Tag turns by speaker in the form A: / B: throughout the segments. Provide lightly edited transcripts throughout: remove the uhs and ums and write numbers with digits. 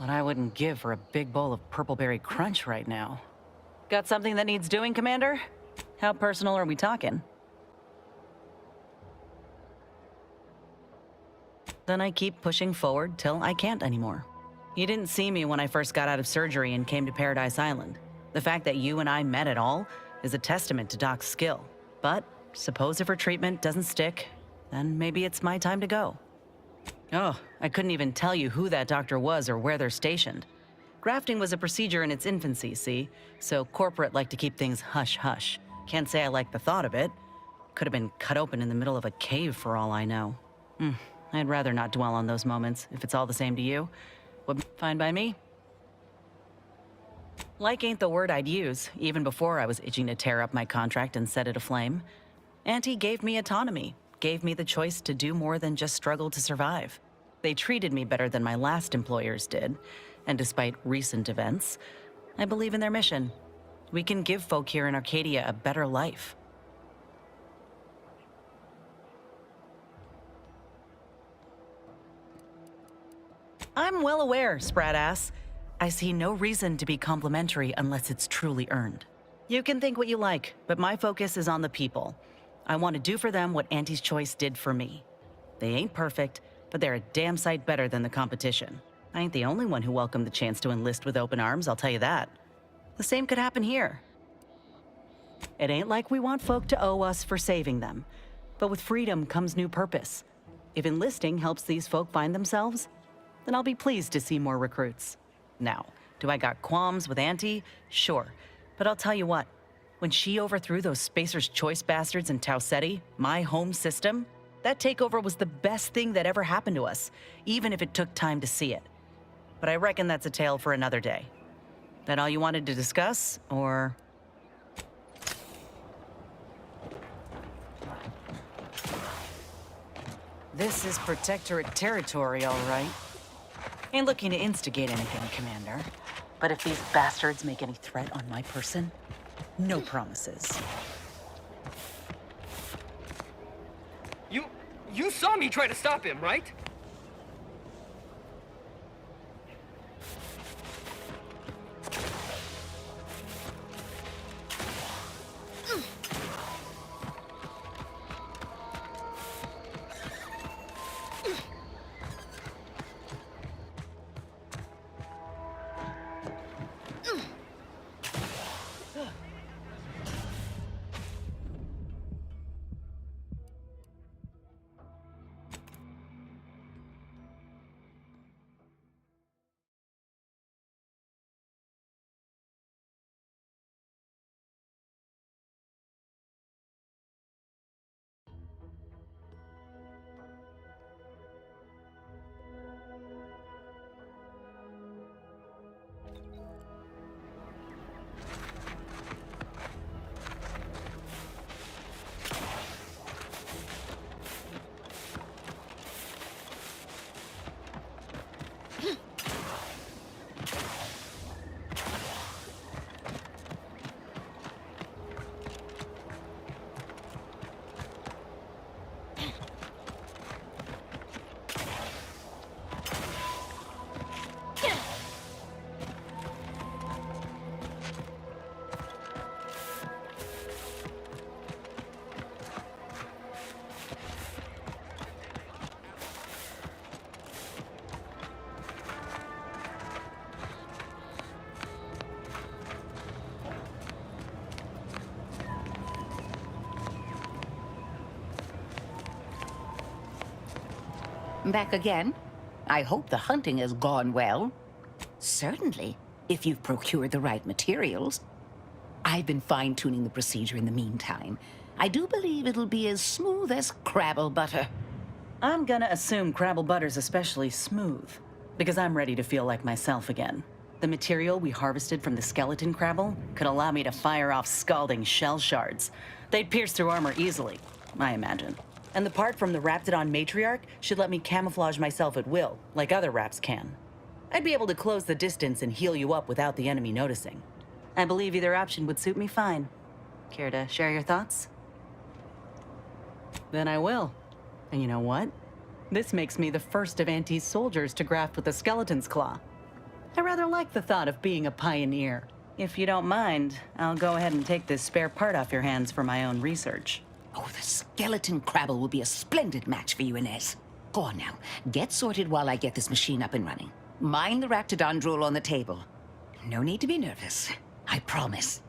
A: What I wouldn't give for a big bowl of purpleberry crunch right now. Got something that needs doing, Commander? How personal are we talking? Then I keep pushing forward till I can't anymore. You didn't see me when I first got out of surgery and came to Paradise Island. The fact that you and I met at all is a testament to Doc's skill. But suppose if her treatment doesn't stick, then maybe it's my time to go. Oh, I couldn't even tell you who that doctor was or where they're stationed. Grafting was a procedure in its infancy, see? So corporate liked to keep things hush-hush. Can't say I like the thought of it. Could have been cut open in the middle of a cave for all I know. I'd rather not dwell on those moments, if it's all the same to you. Fine by me? Like ain't the word I'd use, even before I was itching to tear up my contract and set it aflame. Auntie gave me autonomy, gave me the choice to do more than just struggle to survive. They treated me better than my last employers did, and despite recent events, I believe in their mission. We can give folk here in Arcadia a better life. I'm well aware, Spratass. I see no reason to be complimentary unless it's truly earned. You can think what you like, but my focus is on the people. I want to do for them what Auntie's Choice did for me. They ain't perfect, but they're a damn sight better than the competition. I ain't the only one who welcomed the chance to enlist with open arms, I'll tell you that. The same could happen here. It ain't like we want folk to owe us for saving them, but with freedom comes new purpose. If enlisting helps these folk find themselves, then I'll be pleased to see more recruits. Now, do I got qualms with Auntie? Sure, but I'll tell you what. When she overthrew those Spacer's Choice bastards in Tau Ceti, my home system, that takeover was the best thing that ever happened to us, even if it took time to see it. But I reckon that's a tale for another day. That all you wanted to discuss, or...? This is Protectorate territory, all right. Ain't looking to instigate anything, Commander. But if these bastards make any threat on my person, no promises.
B: You saw me try to stop him, right?
C: Back again? I hope the hunting has gone well. Certainly, if you've procured the right materials. I've been fine-tuning the procedure in the meantime. I do believe it'll be as smooth as crabble butter.
A: I'm gonna assume crabble butter's especially smooth, because I'm ready to feel like myself again. The material we harvested from the skeleton crabble could allow me to fire off scalding shell shards. They'd pierce through armor easily, I imagine. And the part from the Raptidon matriarch should let me camouflage myself at will, like other Raps can. I'd be able to close the distance and heal you up without the enemy noticing. I believe either option would suit me fine. Care to share your thoughts? Then I will. And you know what? This makes me the first of Auntie's soldiers to graft with the skeleton's claw. I rather like the thought of being a pioneer. If you don't mind, I'll go ahead and take this spare part off your hands for my own research.
C: Oh, the skeleton crabble will be a splendid match for you, Inez. Go on now. Get sorted while I get this machine up and running. Mind the Raptidon drool on the table. No need to be nervous. I promise.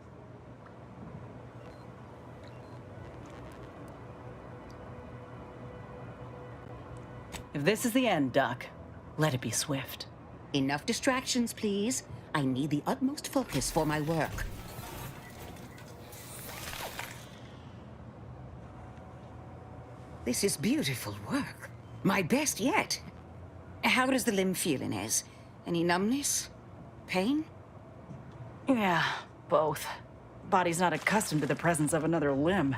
A: If this is the end, Doc, let it be swift.
C: Enough distractions, please. I need the utmost focus for my work. This is beautiful work. My best yet. How does the limb feel, Inez? Any numbness? Pain?
A: Yeah, both. Body's not accustomed to the presence of another limb.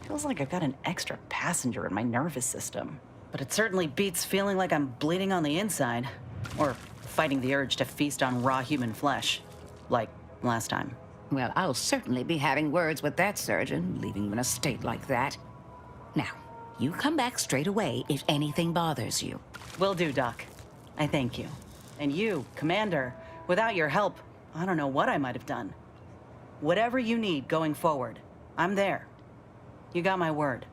A: Feels like I've got an extra passenger in my nervous system. But it certainly beats feeling like I'm bleeding on the inside. Or fighting the urge to feast on raw human flesh. Like last time.
C: Well, I'll certainly be having words with that surgeon, leaving you in a state like that. Now, you come back straight away if anything bothers you.
A: Will do, Doc. I thank you. And you, Commander, without your help, I don't know what I might have done. Whatever you need going forward, I'm there. You got my word.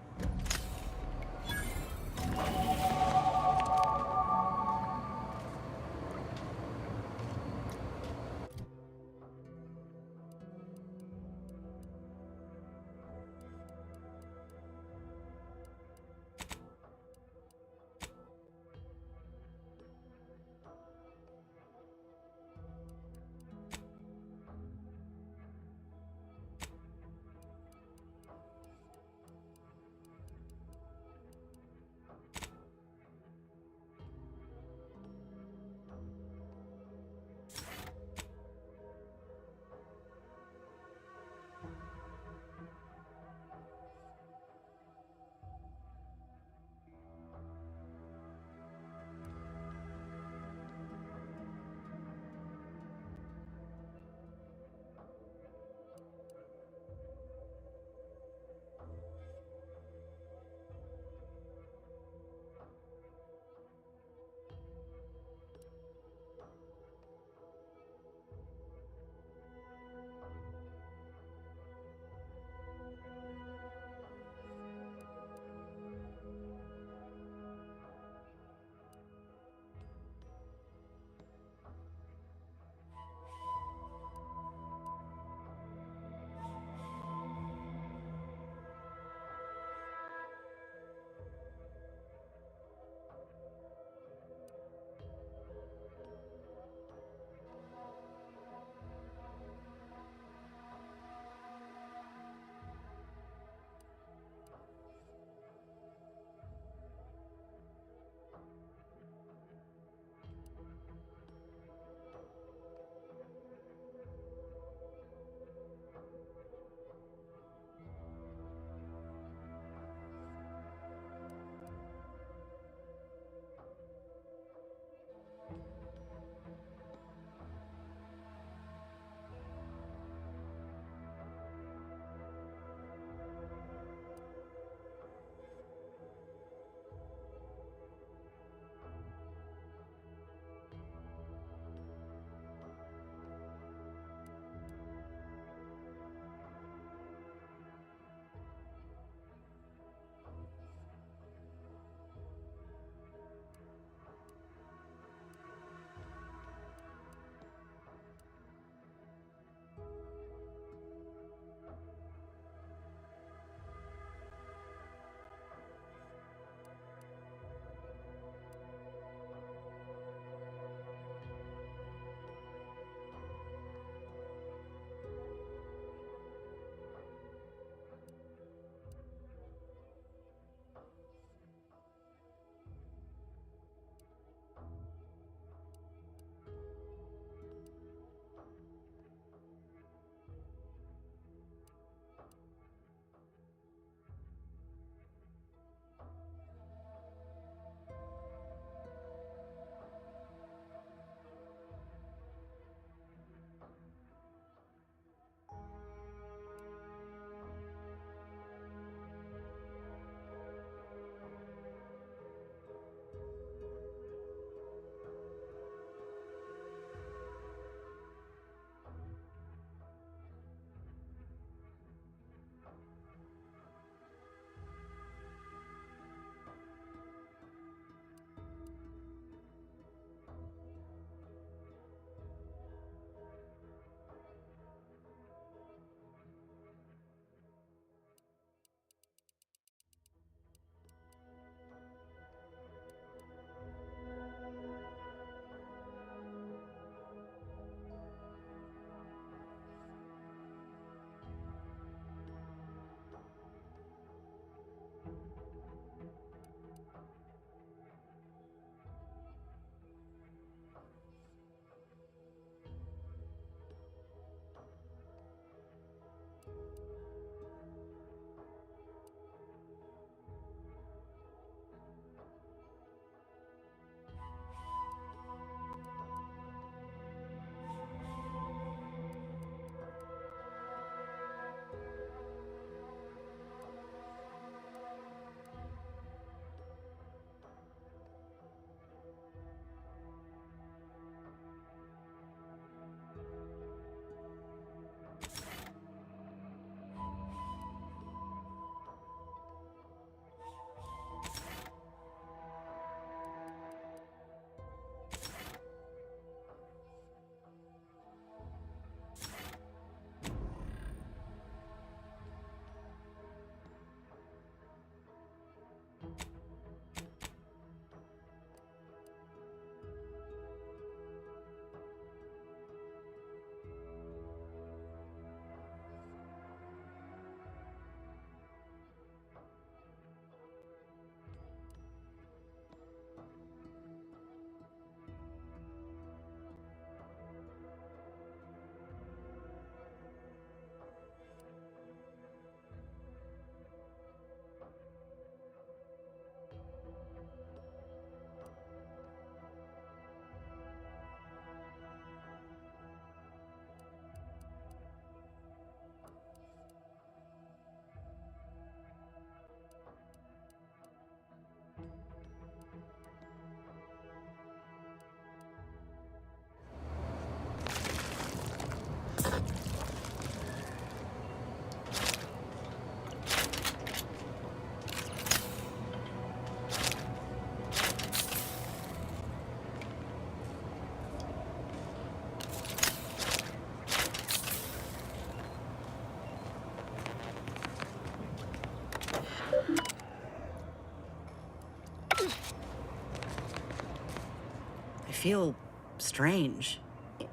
A: I feel strange.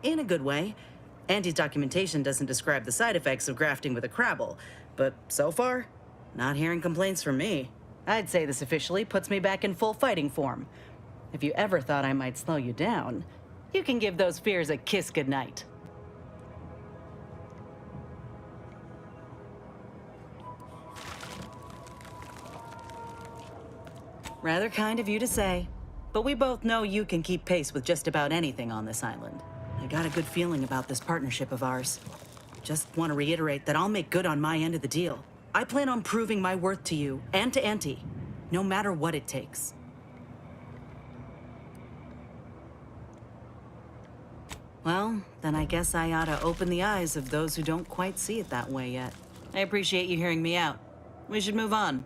A: In a good way. Auntie's documentation doesn't describe the side effects of grafting with a Crabble, but so far, not hearing complaints from me. I'd say this officially puts me back in full fighting form. If you ever thought I might slow you down, you can give those fears a kiss goodnight. Rather kind of you to say, but we both know you can keep pace with just about anything on this island. I got a good feeling about this partnership of ours. Just want to reiterate that I'll make good on my end of the deal. I plan on proving my worth to you and to Auntie, no matter what it takes. Well, then I guess I ought to open the eyes of those who don't quite see it that way yet. I appreciate you hearing me out. We should move on.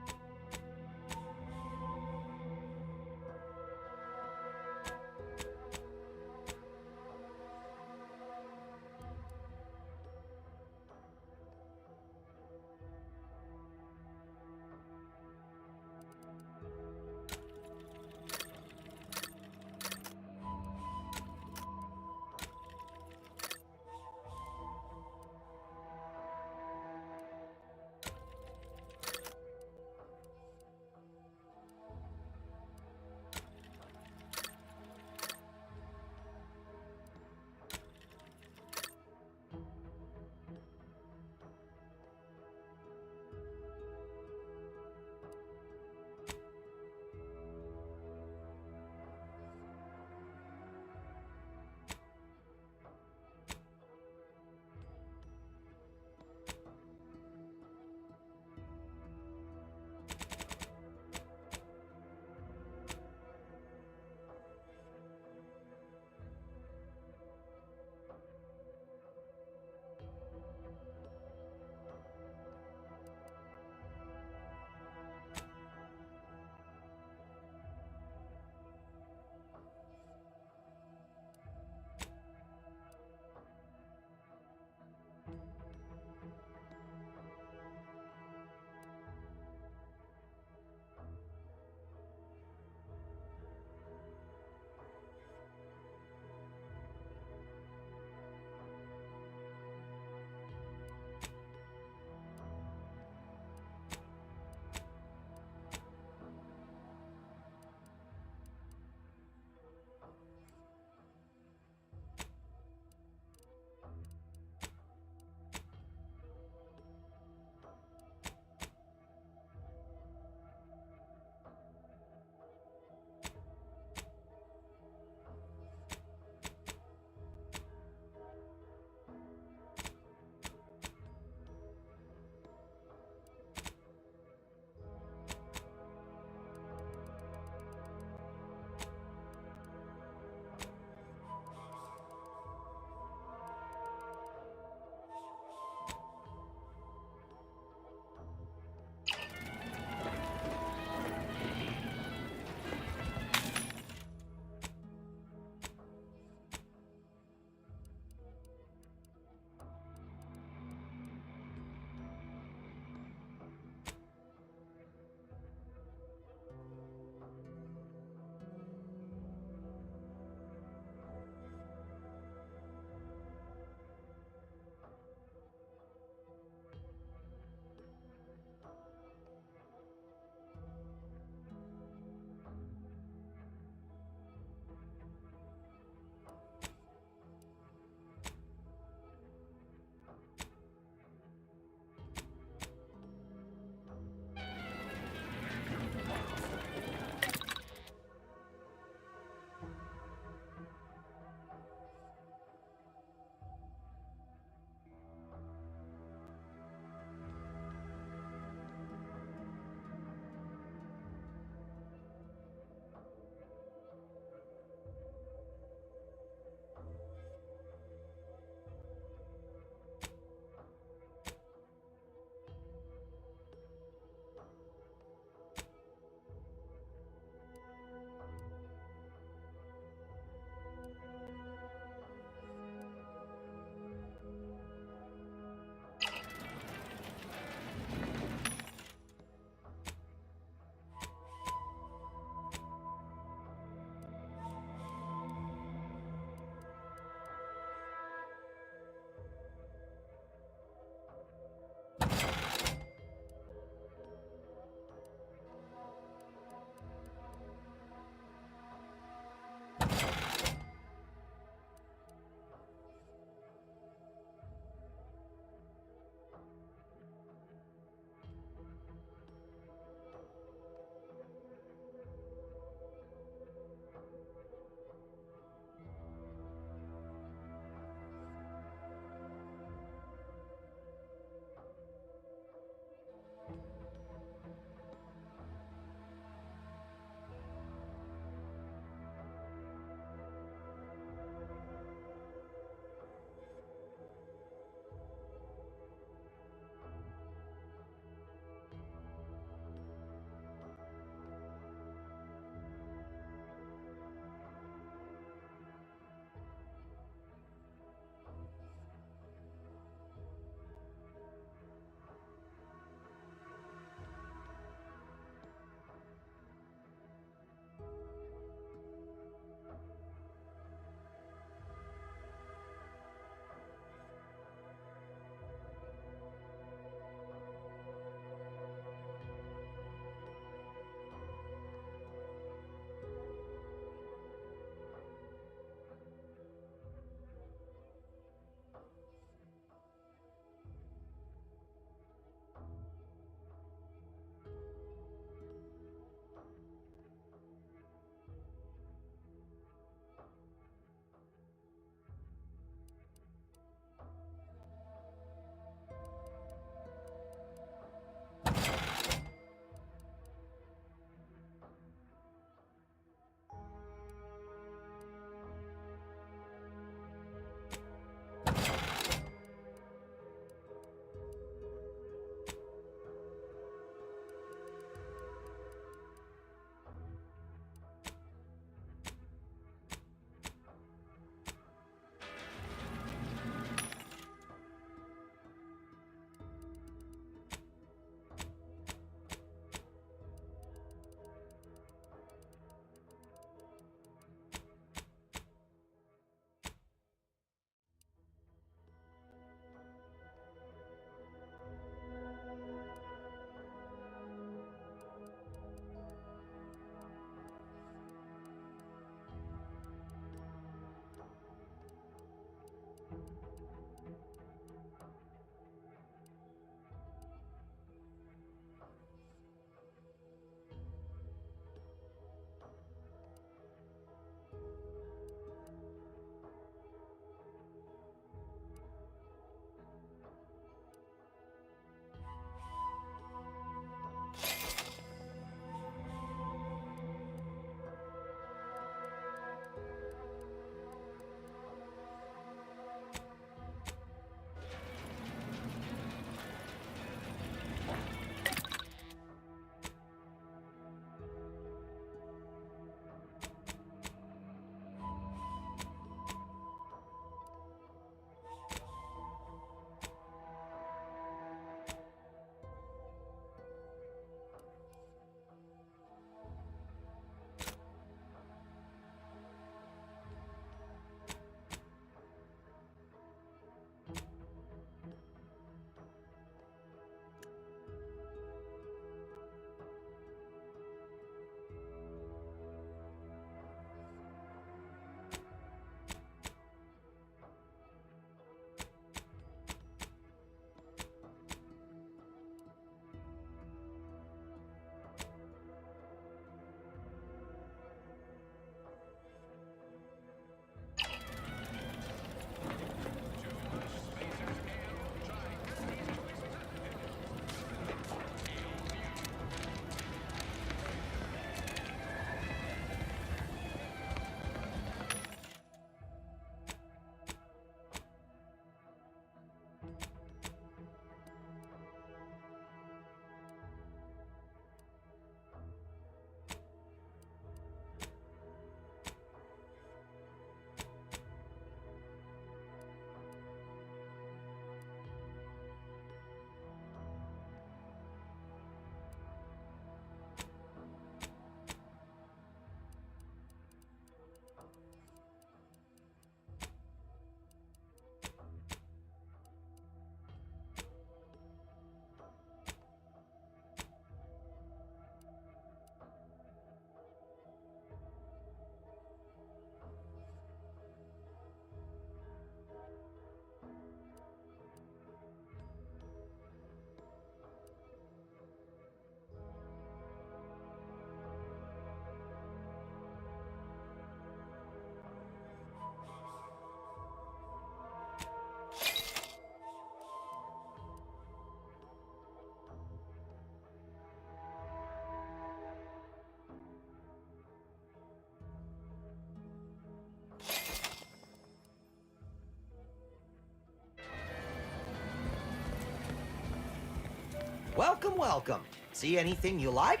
D: Welcome, welcome. See anything you like?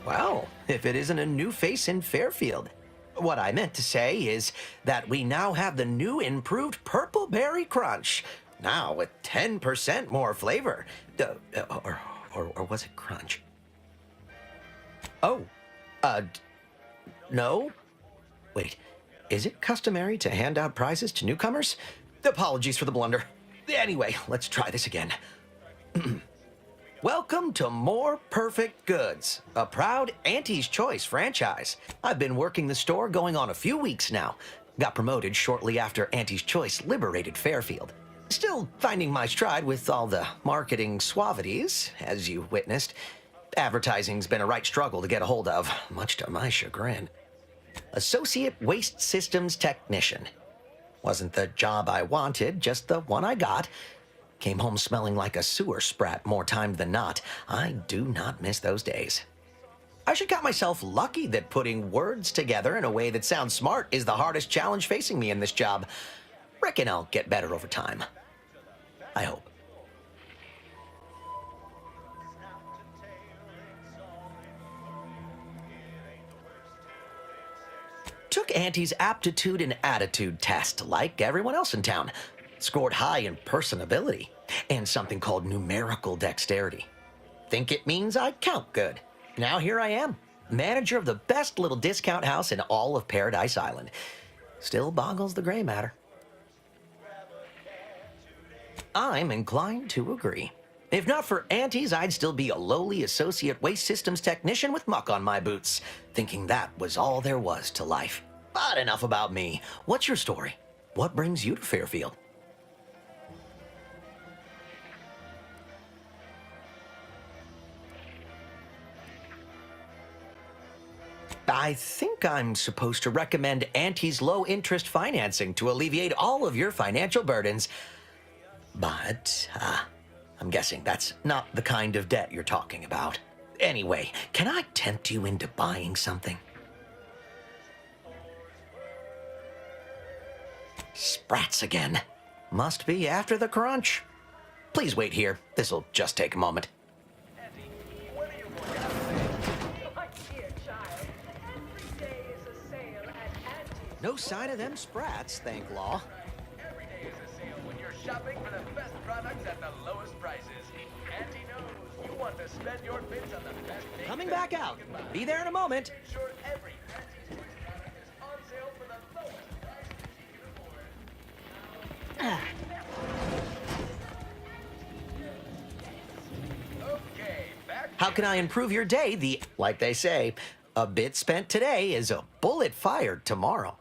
D: Well, if it isn't a new face in Fairfield. What I meant to say is that we now have the new improved Purple Berry Crunch. Now with 10% more flavor. Or was it crunch? Oh, no? Wait, is it customary to hand out prizes to newcomers? Apologies for the blunder. Anyway, let's try this again. Welcome to More Perfect Goods, a proud Auntie's Choice franchise. I've been working the store going on a few weeks now. Got promoted shortly after Auntie's Choice liberated Fairfield. Still finding my stride with all the marketing suavities, as you witnessed. Advertising's been a right struggle to get a hold of, much to my chagrin. Associate Waste Systems Technician. Wasn't the job I wanted, just the one I got. Came home smelling like a sewer sprat more times than not. I do not miss those days. I should count myself lucky that putting words together in a way that sounds smart is the hardest challenge facing me in this job. Reckon I'll get better over time. I hope. Took Auntie's aptitude and attitude test like everyone else in town. Scored high in personability and something called numerical dexterity. Think it means I count good. Now here I am, manager of the best little discount house in all of Paradise Island. Still boggles the gray matter. I'm inclined to agree. If not for Auntie's, I'd still be a lowly associate waste systems technician with muck on my boots, thinking that was all there was to life. But enough about me. What's your story? What brings you to Fairfield? I think I'm supposed to recommend Auntie's low-interest financing to alleviate all of your financial burdens. But, I'm guessing that's not the kind of debt you're talking about. Anyway, can I tempt you into buying something? Sprats again. Must be after the crunch. Please wait here. This'll just take a moment. No sign of them sprats, thank law.
E: Every day is a sale when you're shopping for the best products at the lowest prices. Auntie knows you want to spend your bits on the best things.
D: Coming back out. Be there in a moment.
E: Ensure every Auntie's Choice product is on sale for the lowest prices you can afford. Okay, back.
D: How can I improve your day? Like they say, a bit spent today is a bullet fired tomorrow.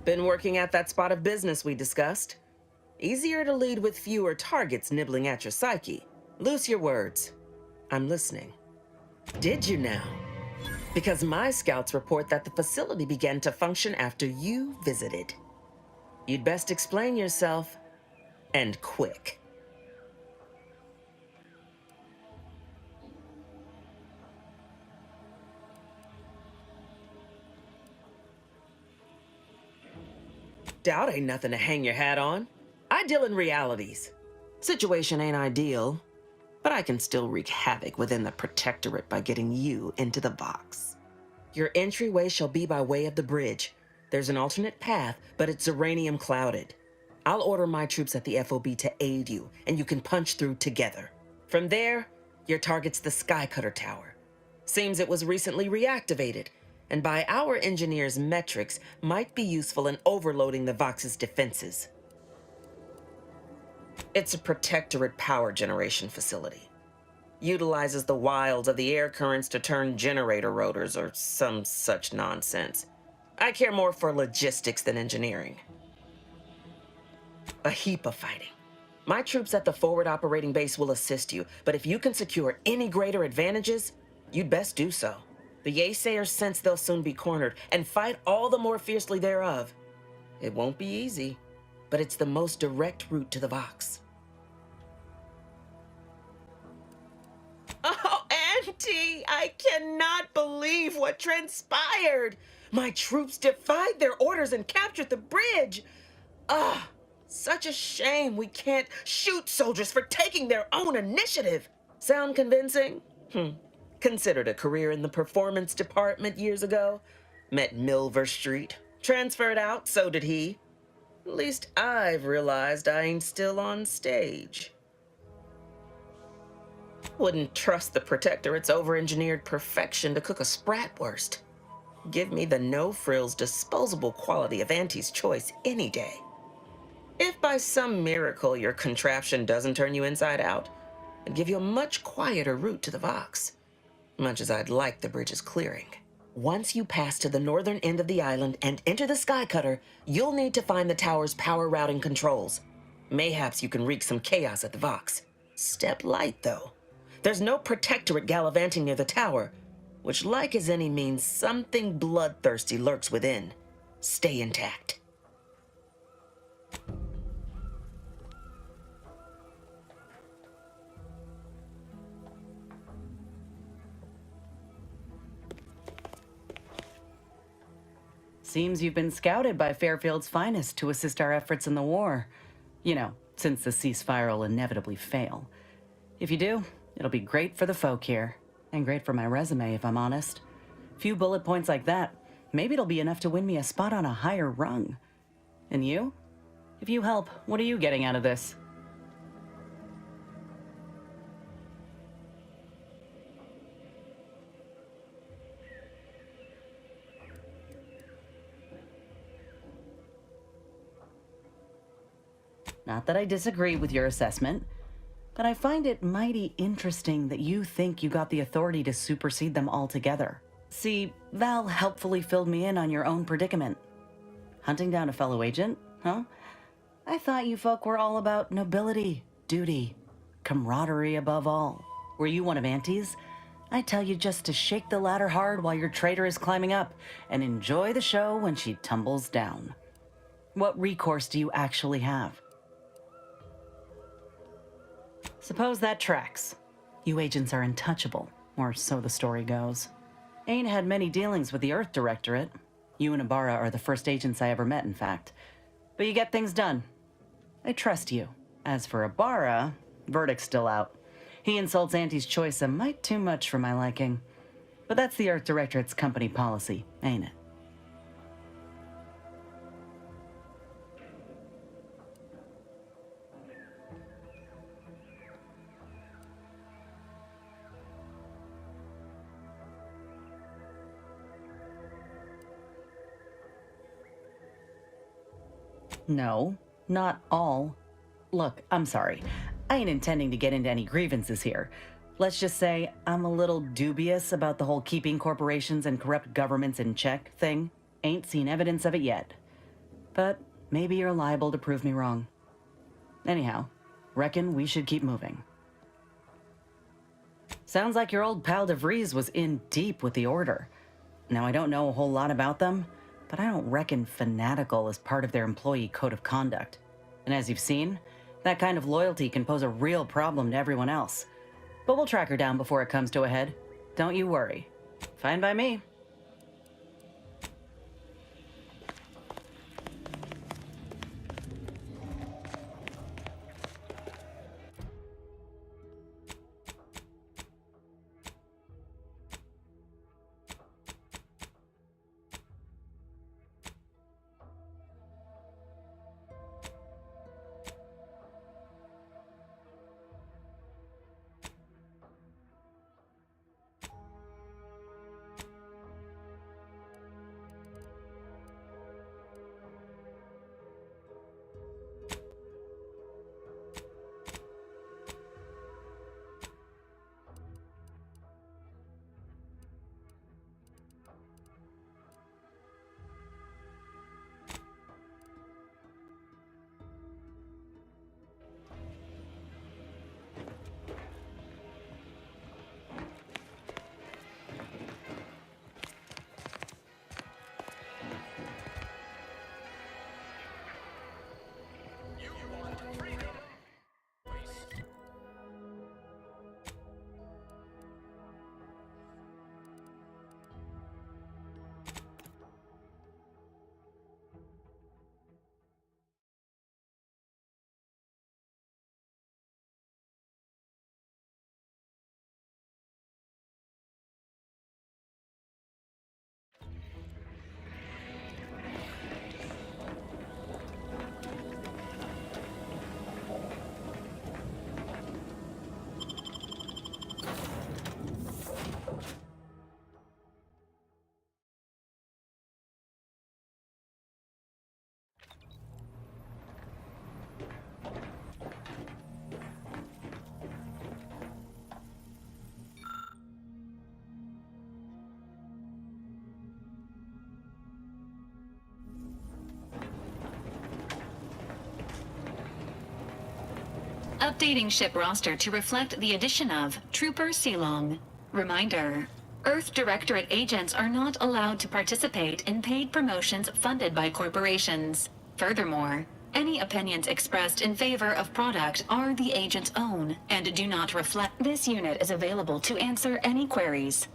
F: Been working at that spot of business we discussed. Easier to lead with fewer targets nibbling at your psyche. Loose your words. I'm listening. Did you now? Because my scouts report that the facility began to function after you visited. You'd best explain yourself. And quick. Doubt ain't nothing to hang your hat on. I deal in realities. Situation ain't ideal, but I can still wreak havoc within the Protectorate by getting you into the box. Your entryway shall be by way of the bridge. There's an alternate path, but it's uranium clouded. I'll order my troops at the FOB to aid you, and you can punch through together. From there, your target's the Skycutter Tower. Seems it was recently reactivated, and by our engineers' metrics, might be useful in overloading the Vox's defenses. It's a Protectorate power generation facility. Utilizes the wilds of the air currents to turn generator rotors or some such nonsense. I care more for logistics than engineering. A heap of fighting. My troops at the forward operating base will assist you, but if you can secure any greater advantages, you'd best do so. The Yaysayers sense they'll soon be cornered and fight all the more fiercely thereof. It won't be easy, but it's the most direct route to the Vox. Oh, Auntie, I cannot believe what transpired. My troops defied their orders and captured the bridge. Ah, such a shame we can't shoot soldiers for taking their own initiative. Sound convincing? Considered a career in the performance department years ago. Met Milver Street. Transferred out, so did he. At least I've realized I ain't still on stage. Wouldn't trust the Protectorate's over-engineered perfection to cook a spratwurst. Give me the no-frills, disposable quality of Auntie's choice any day. If by some miracle your contraption doesn't turn you inside out, I'd give you a much quieter route to the Vox. Much as I'd like the bridge's clearing. Once you pass to the northern end of the island and enter the Skycutter, you'll need to find the tower's power routing controls. Mayhaps you can wreak some chaos at the Vox. Step light, though. There's no Protectorate gallivanting near the tower, which, like as any, means something bloodthirsty lurks within. Stay intact.
A: Seems you've been scouted by Fairfield's finest to assist our efforts in the war. You know, since the ceasefire will inevitably fail. If you do, it'll be great for the folk here. And great for my resume, if I'm honest. Few bullet points like that, maybe it'll be enough to win me a spot on a higher rung. And you? If you help, what are you getting out of this? Not that I disagree with your assessment, but I find it mighty interesting that you think you got the authority to supersede them altogether. See, Val helpfully filled me in on your own predicament. Hunting down a fellow agent, huh? I thought you folk were all about nobility, duty, camaraderie above all. Were you one of Auntie's? I tell you just to shake the ladder hard while your traitor is climbing up, and enjoy the show when she tumbles down. What recourse do you actually have? Suppose that tracks. You agents are untouchable, or so the story goes. Ain't had many dealings with the Earth Directorate. You and Ibarra are the first agents I ever met, in fact. But you get things done. I trust you. As for Ibarra, verdict's still out. He insults Auntie's choice a mite too much for my liking. But that's the Earth Directorate's company policy, ain't it? No, not all. Look, I'm sorry. I ain't intending to get into any grievances here. Let's just say I'm a little dubious about the whole keeping corporations and corrupt governments in check thing. Ain't seen evidence of it yet. But maybe you're liable to prove me wrong. Anyhow, reckon we should keep moving. Sounds like your old pal DeVries was in deep with the Order. Now, I don't know a whole lot about them, but I don't reckon fanatical is part of their employee code of conduct. And as you've seen, That kind of loyalty can pose a real problem to everyone else. But we'll track her down before it comes to a head. Don't you worry. Fine by me.
G: Updating ship roster to reflect the addition of Trooper Silong. Reminder: Earth Directorate agents are not allowed to participate in paid promotions funded by corporations. Furthermore, any opinions expressed in favor of product are the agent's own and do not reflect. This unit is available to answer any queries.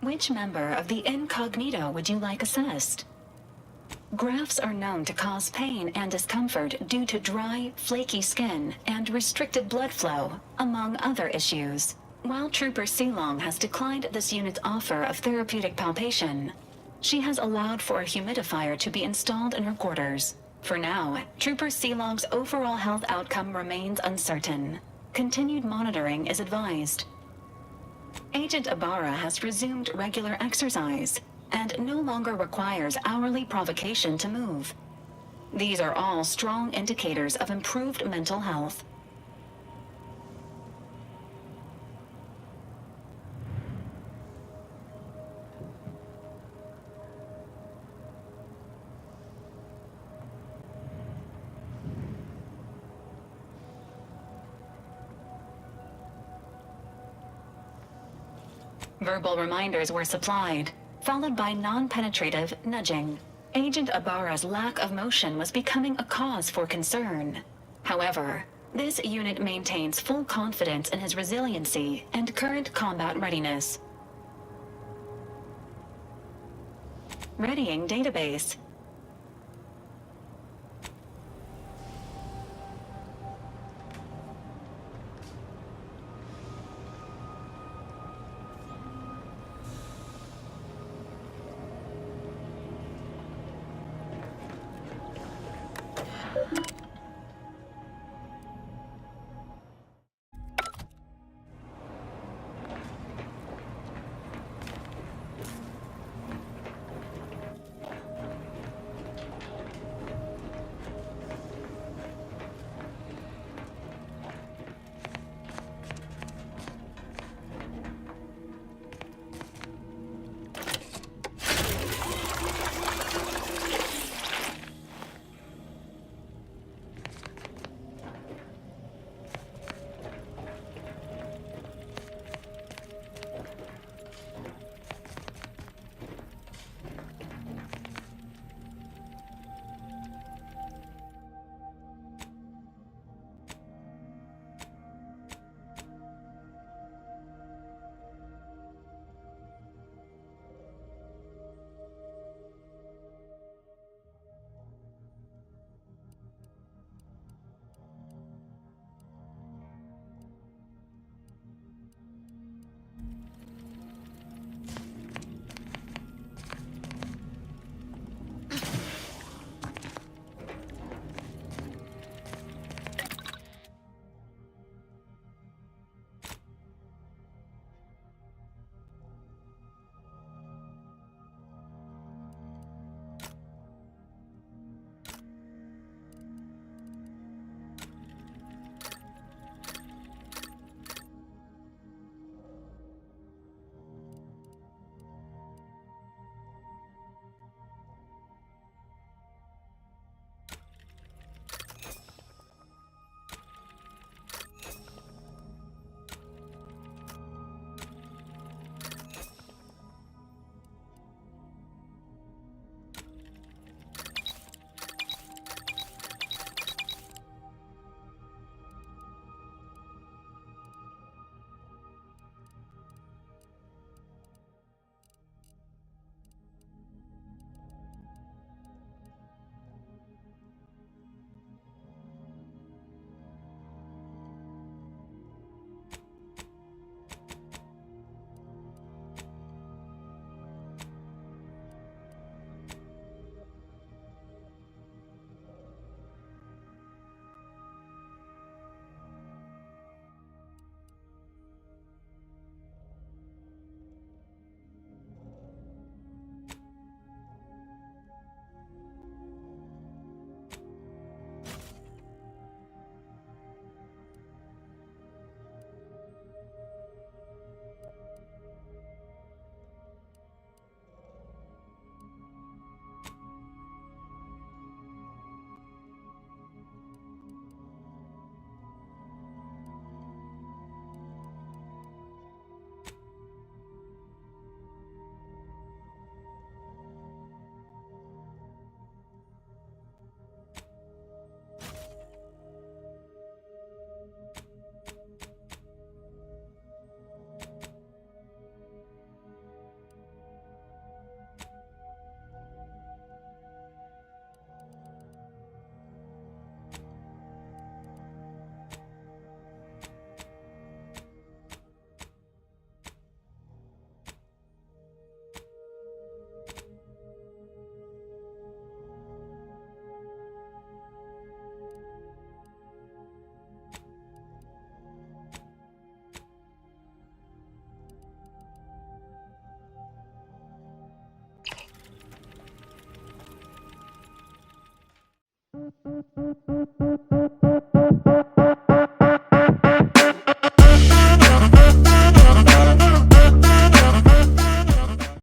G: Which member of the incognito would you like assessed? Grafts are known to cause pain and discomfort due to dry, flaky skin and restricted blood flow, among other issues. While Trooper Silong has declined this unit's offer of therapeutic palpation, she has allowed for a humidifier to be installed in her quarters. For now, Trooper Silong's overall health outcome remains uncertain. Continued monitoring is advised. Agent Ibarra has resumed regular exercise and no longer requires hourly provocation to move. These are all strong indicators of improved mental health. Verbal reminders were supplied, followed by non-penetrative nudging. Agent Ibarra's lack of motion was becoming a cause for concern. However, this unit maintains full confidence in his resiliency and current combat readiness. Readying database.